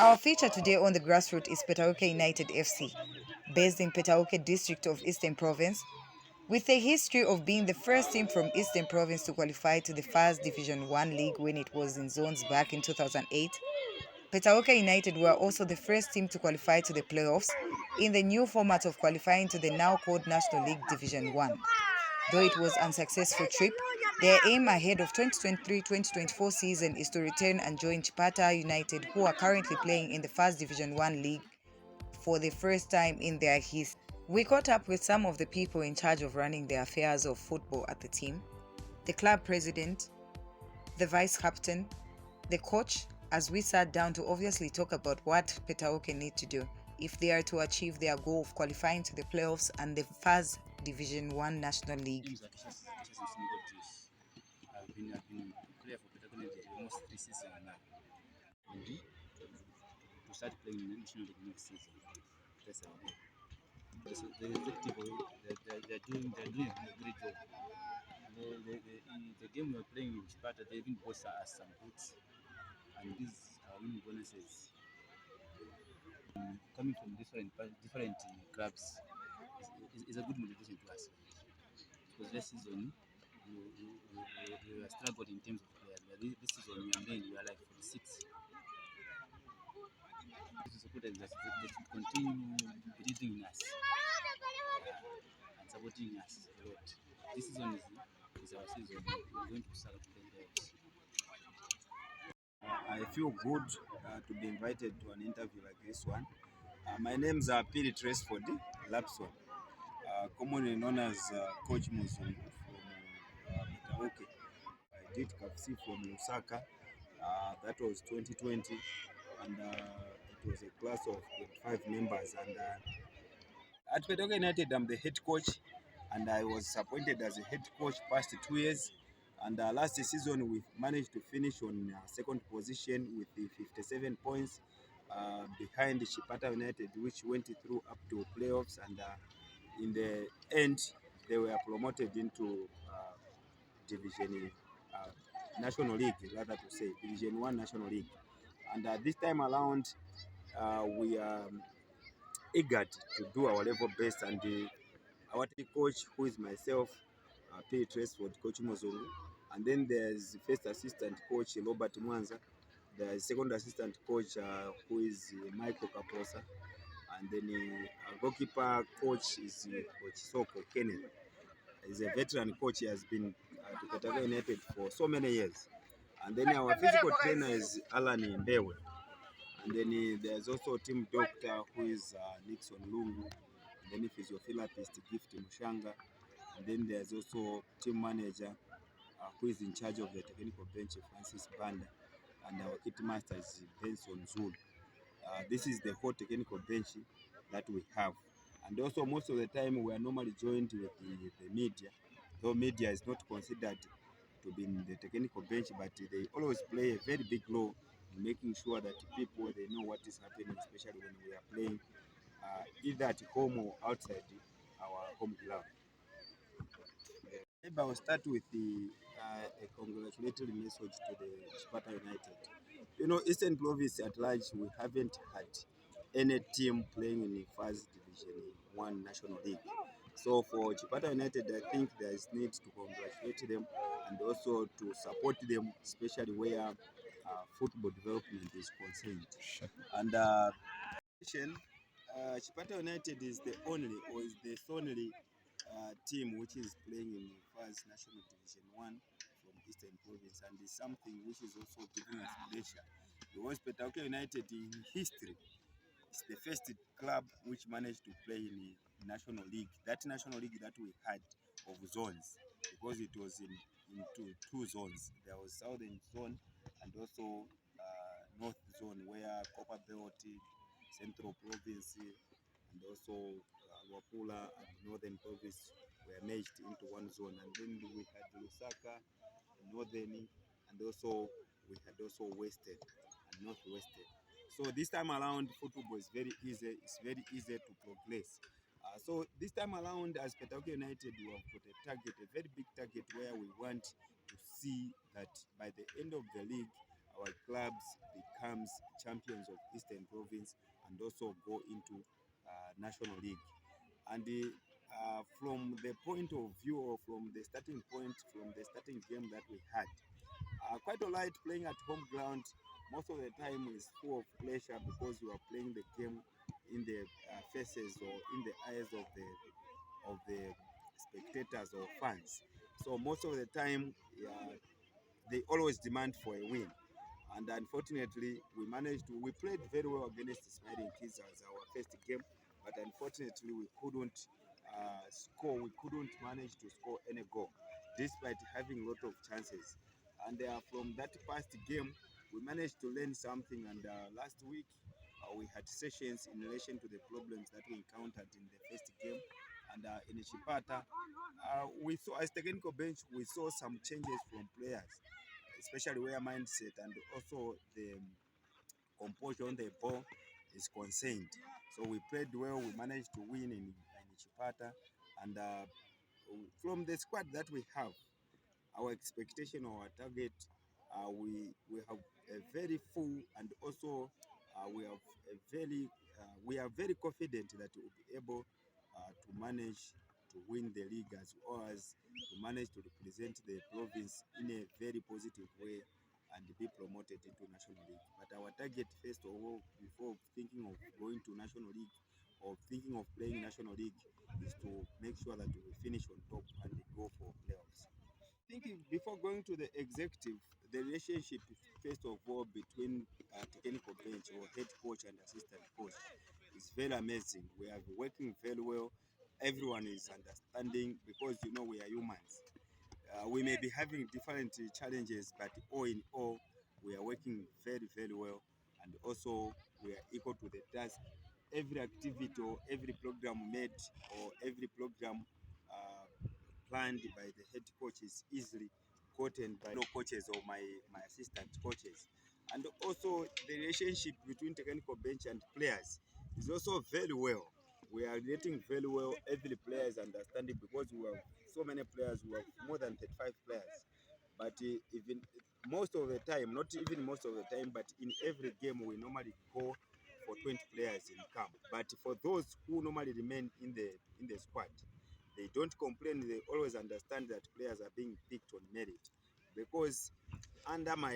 Our feature today on the Grassroot is Petauke United FC, based in Petauke district of Eastern Province, with a history of being the first team from Eastern Province to qualify to the first Division 1 league when it was in zones back in 2008. Petauke United were also the first team to qualify to the playoffs in the new format of qualifying to the now called National League Division 1. Though it was an unsuccessful trip, their aim ahead of 2023-2024 season is to return and join Chipata United, who are currently playing in the First Division 1 league for the first time in their history. We caught up with some of the people in charge of running the affairs of football at the team, the club president, the vice captain, the coach, as we sat down to obviously talk about what Petauke need to do if they are to achieve their goal of qualifying to the playoffs and the First Division 1 National League. I've been player for Petauke almost 3 seasons now. To start playing in the National League next season. That's our goal. The executive, they're doing a great job. The game we're playing in Sparta, they even bought us some boots, and these are winning bonuses. Coming from different clubs is a good motivation to us. Because last season we were struggled in terms of players. This season we are like 46. This is a good exercise. They should continue believing in us and supporting us a lot. This season is our season. We're going to start playing games. I feel good to be invited to an interview like this one. My name's Piri Tresford Lapson, commonly known as Coach Muzungu from Petauke. I did Kapsi from Lusaka. That was 2020, and it was a class of 5 members. And at Petauke United, I'm the head coach, and I was appointed as a head coach past 2 years. And last season, we managed to finish on second position with the 57 points behind Chipata United, which went through up to playoffs. And in the end, they were promoted into Division National League, rather to say, Division 1 National League. And this time around, we are eager to do our level best. And our coach, who is myself, P. Tresford, Coach Mozungu. And then there's first assistant coach Robert Mwanza. There's second assistant coach who is Michael Kaposa. And then goalkeeper coach is Coach Soko Kenneth. He's a veteran coach. He has been to Petauke United for so many years. And then our physical trainer is Alan Mbewe. And then there's also team doctor who is Nixon Lungu. And then physiotherapist Gift Mushanga. And then there's also team manager who is in charge of the technical bench, Francis Banda, and our kit master is Benson Zul. This is the whole technical bench that we have. And also most of the time we are normally joined with the media, though media is not considered to be in the technical bench, but they always play a very big role in making sure that people, they know what is happening, especially when we are playing either at home or outside our home ground. Maybe I will start with a congratulatory message to the Sparta United. You know, Eastern Province at large, we haven't had any team playing in the First Division 1 National League. So for Chipata United, I think there is need to congratulate them and also to support them, especially where football development is concerned. Sure. And Chipata United is the only team which is playing in the First National Division 1 from Eastern Province, and is something which is also giving us pleasure. Because Petauke United in history is the first club which managed to play in the National League. That National League that we had of zones, because it was into 2 zones. There was Southern Zone and also North Zone, where Copper Belt, Central Province, and also Wapula and Northern Province were merged into 1 zone. And then we had Lusaka, Northern, and also we had also Western and Northwestern. So this time around, football is very easy. It's very easy to progress. So this time around, as Petauke United, we have got a target, a very big target, where we want to see that by the end of the league, our clubs becomes champions of Eastern Province and also go into National League. And from the point of view or from the starting point, from the starting game that we had, quite alright playing at home ground. Most of the time is full of pleasure because you are playing the game in the faces or in the eyes of the spectators or fans. So most of the time, they always demand for a win. And unfortunately, we played very well against Smiling Kids as our first game, but unfortunately, we couldn't score. We couldn't manage to score any goal, despite having a lot of chances. And from that past game, we managed to learn something. And last week, we had sessions in relation to the problems that we encountered in the first game. And in Chipata, we saw as technical bench, we saw some changes from players, especially where mindset and also the composure on the ball is concerned. So we played well. We managed to win in Chipata, and from the squad that we have, our expectation or our target, we have a very full, and also we have a very we are very confident that we will be able to manage to win the league as well as to manage to represent the province in a very positive way and be promoted into National League. But our target, first of all, before thinking of going to National League or thinking of playing National League, is to make sure that we finish on top and go for playoffs. Thinking before going to the executive, the relationship, first of all, between technical bench or head coach and assistant coach is very amazing. We are working very well. Everyone is understanding because we are humans. We may be having different challenges, but all in all, we are working very, very well. And also, we are equal to the task. Every activity or every program made or every program planned by the head coach is easily gotten by no coaches or my assistant coaches. And also, the relationship between technical bench and players is also very well. We are relating very well. Every player is understanding because we have so many players. We have more than 35 players. But even most of the time, not even most of the time, but in every game we normally go for 20 players in camp. But for those who normally remain in the squad, they don't complain. They always understand that players are being picked on merit. Because under my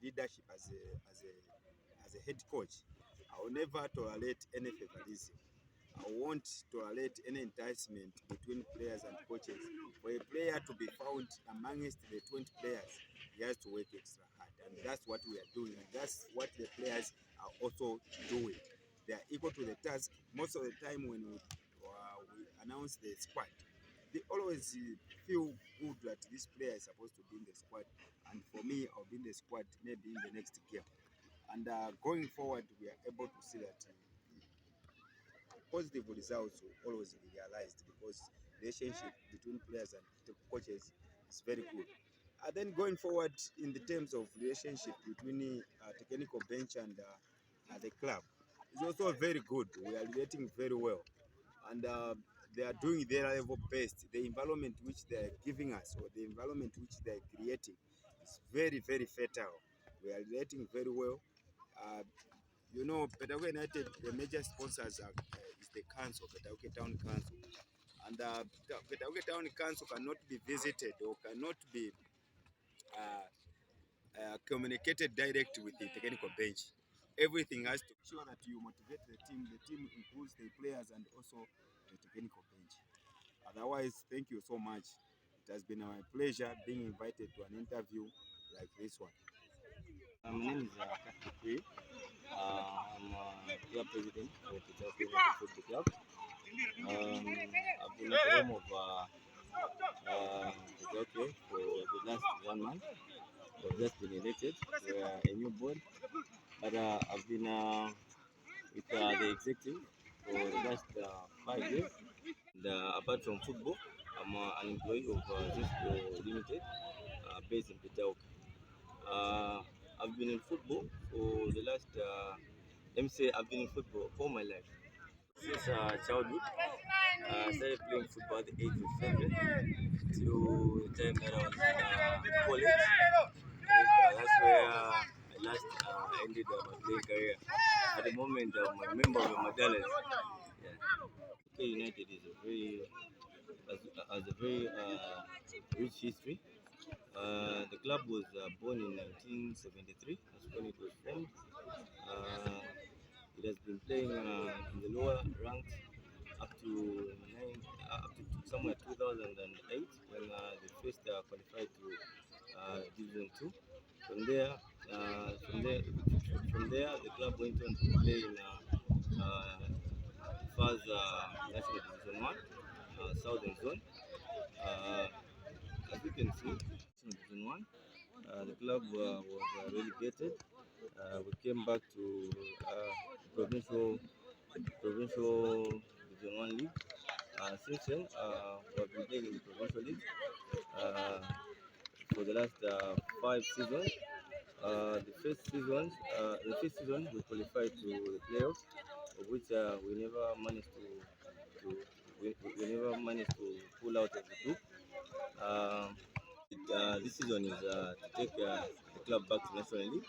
leadership as a head coach, I will never tolerate any favoritism. I won't tolerate any enticement between players and coaches. For a player to be found amongst the 20 players, he has to work extra hard. And that's what we are doing. And that's what the players are also doing. They are equal to the task. Most of the time when we announce the squad, they always feel good that this player is supposed to be in the squad. And for me, I'll be in the squad maybe in the next game. And going forward, we are able to see that positive results will always be realized because relationship between players and coaches is very good. And then going forward in the terms of relationship between technical bench and the club is also very good. We are relating very well, and they are doing their level best. The environment which they are giving us or the environment which they are creating is very, very fertile. We are relating very well. Uh, Petauke United, the major sponsors is the council, Petauke Town Council. And Petauke Town Council cannot be visited or cannot be communicated directly with the technical bench. Everything has to ensure that you motivate the team. The team includes the players and also the technical bench. Otherwise, thank you so much. It has been my pleasure being invited to an interview like this one. My name is Petauke. I'm club president for Petauke United Football Club. I've been at the home of Petauke for the last 1 month. We've just been elected. We're a new board, but I've been with the executive for the last 5 years. And apart from football, I'm an employee of Zesco Limited, based in Petauke. I've been in football for the last, let me say, I've been in football all my life. Since childhood, I started playing football at the age of 7 till the time that I was in college. I think, that's where colors. Yeah. Okay, United is a very has a very rich history. The club was born in 1973. That's when it was formed. It has been playing in the lower ranks up to somewhere 2008 when they first qualified to Division Two. From there, uh, from there, from there, the club went on to play in first National Division One, Southern Zone. Uh, as you can see, National Division One, the club was relegated. We came back to provincial Division One league. Since then, we have been playing in the provincial league uh, for the last 5 seasons. The first season we qualified to the playoffs, of which we never managed to we never managed to pull out of the group. This season is to take the club back to National League.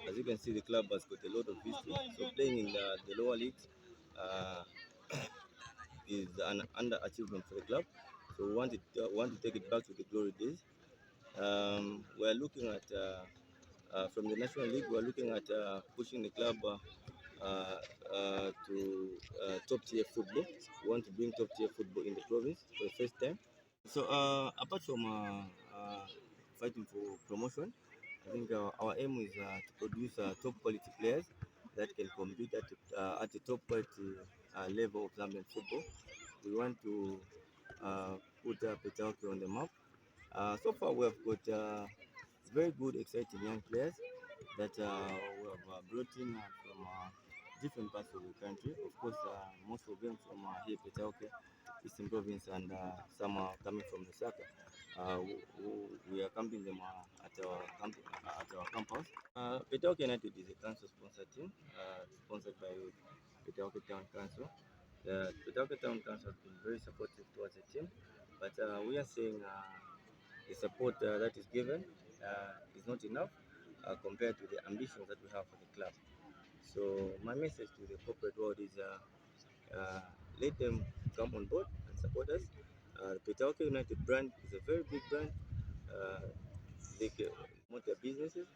As you can see, the club has got a lot of history. So playing in the lower leagues uh, is an underachievement for the club. So we want to take it back to the glory days. We are looking at from the National League. We are looking at pushing the club to top tier football. We want to bring top tier football in the province for the first time. So apart from fighting for promotion, I think our aim is to produce top quality players that can compete at the top quality level of Zambian football. We want to put Petauke on the map. So far, we have got very good, exciting young players that we have brought in from different parts of the country. Of course, most of them from here, Petauke, Eastern Province, and some are coming from Lusaka. We are camping them at our campus. Petauke United is a council-sponsored team, sponsored by Petauke Town Council. The Petauke Town Council has been very supportive towards the team, but we are saying the support that is given is not enough compared to the ambitions that we have for the club. So my message to the corporate world is let them come on board and support us. The Petauke United brand is a very big brand. They can promote their businesses.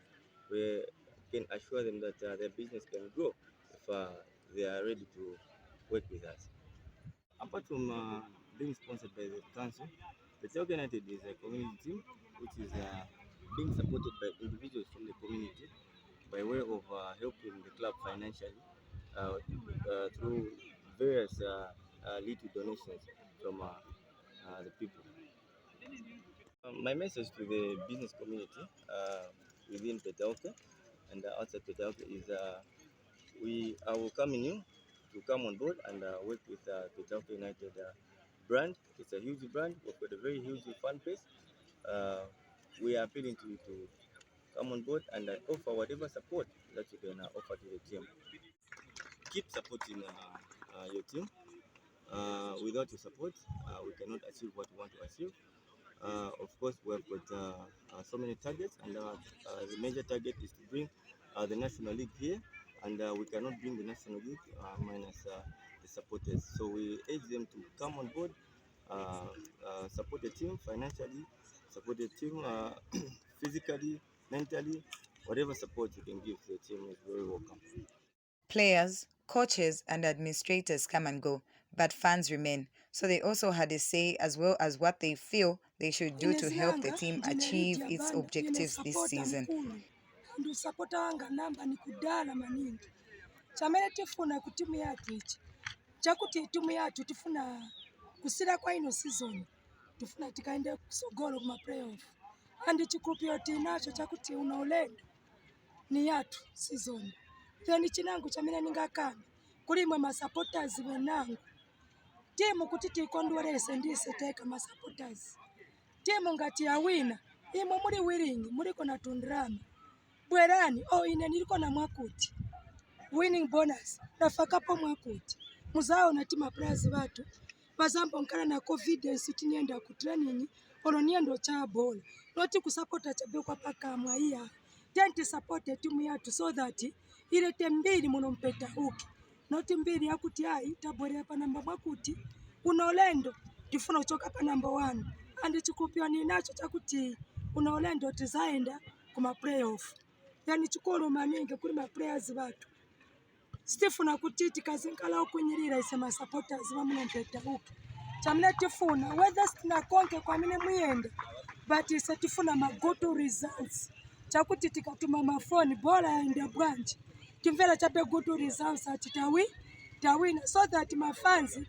We can assure them that their business can grow if they are ready to work with us. Apart from being sponsored by the council, Petauke United is a community team which is being supported by individuals from the community by way of helping the club financially through various little donations from the people. My message to the business community within Petauke and outside Petauke is we are welcoming you to come on board and work with Petauke United brand. It's a huge brand. We've got a very huge fan base. We are appealing to you to come on board and offer whatever support that you can offer to the team. Keep supporting your team. Without your support, we cannot achieve what we want to achieve. Of course, we have got so many targets, and the major target is to bring the National League here, and we cannot bring the National League minus the supporters. So we urge them to come on board, support the team financially, support the team physically, mentally, whatever support you can give to the team is very welcome. Players, coaches, and administrators come and go, but fans remain. So they also had a say as well as what they feel they should do to help the team achieve its objectives this season. Ndusapota wanga namba ni kudala maningi chamene tifuna ku timu yathu ichi chakuti timu yathu tifuna kusira kwa ino season tifuna tikaende kusogolo kuma playoff andi chikulupiro tinacho chakuti una ulendo ni yathu season then chinangu chamene ningakana kulimwe masupporters wenangu timu kuti tikondwerese ndise teka masupporters timu ngati yawina imwe muri willing muri kona tundrama bwerani ine niliko na mwakuti winning bonus nafakapo mwakuti muzao na tima players batu bazambo nkala na covid sitinienda ku training olo niendo cha bola noti kusupporta chabe kwa paka mwaiya tenti support timu yatu so that ile tembili muno Petauke noti mbiri yakuti ayi tabwerera pa namba mwakuti una ulendo tifuna kuchoka pa namba 1 andi chikupyo ni nacho chakuti una ulendo tizaenda kuma playoff. Yani chikolo maningi kuli ma players batu stifuna kuti tikazinkala okunyirira ise ma supporters bamuno Petauke chamene tifuna whether stina konke kwa mine muyenda but ise tifuna ma good results chakuti tikatuma mafoni bora yaenda bwanji timvera chape good results ati tawina so that my fans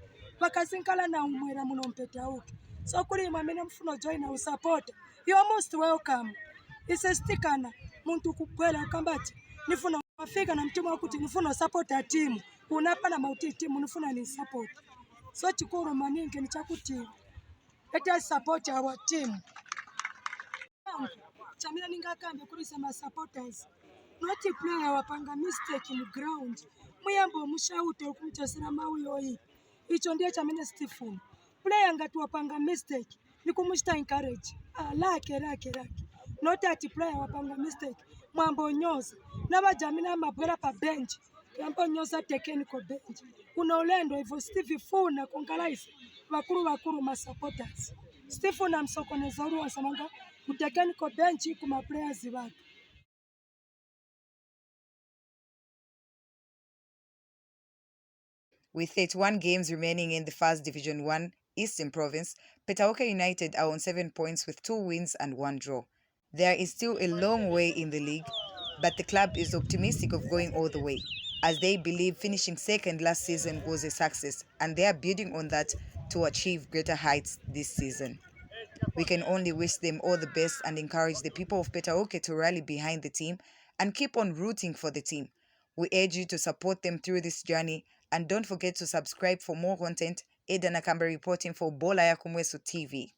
vakazinkala na umwera muno Petauke. So kuli mwamene mfuno join na usupport you are most welcome. Ise stikana muntu kubwela kambati nifuna wafika na mtimu wakuti nifuna support ya timu unapa na mauti timu nifuna ni support. So chikoro maningi ni chakuti let us support our team. Chamina ningakambe kuli sama supporters not player wapanga mistake in ground muyambo mushaute okumchasira mau yoyi icho ndiye chamene Stephen player ngati wapanga mistake ni kumushita encourage lake not ati player wapanga mistake mwambo nyoza na bajamina mabwera pa bench yambo nyoza technical bench una ulendo hivyo Steve funa kongalaisi bakuru ma supporters Stephen amsokoneza uru wasamanga ku technical bench kuma players batu. With 31 games remaining in the First Division 1 Eastern Province, Petauke United are on 7 points with 2 wins and 1 draw. There is still a long way in the league, but the club is optimistic of going all the way, as they believe finishing second last season was a success, and they are building on that to achieve greater heights this season. We can only wish them all the best and encourage the people of Petauke to rally behind the team and keep on rooting for the team. We urge you to support them through this journey, and don't forget to subscribe for more content. Eda Nakamba reporting for Bola ya Kumweso TV.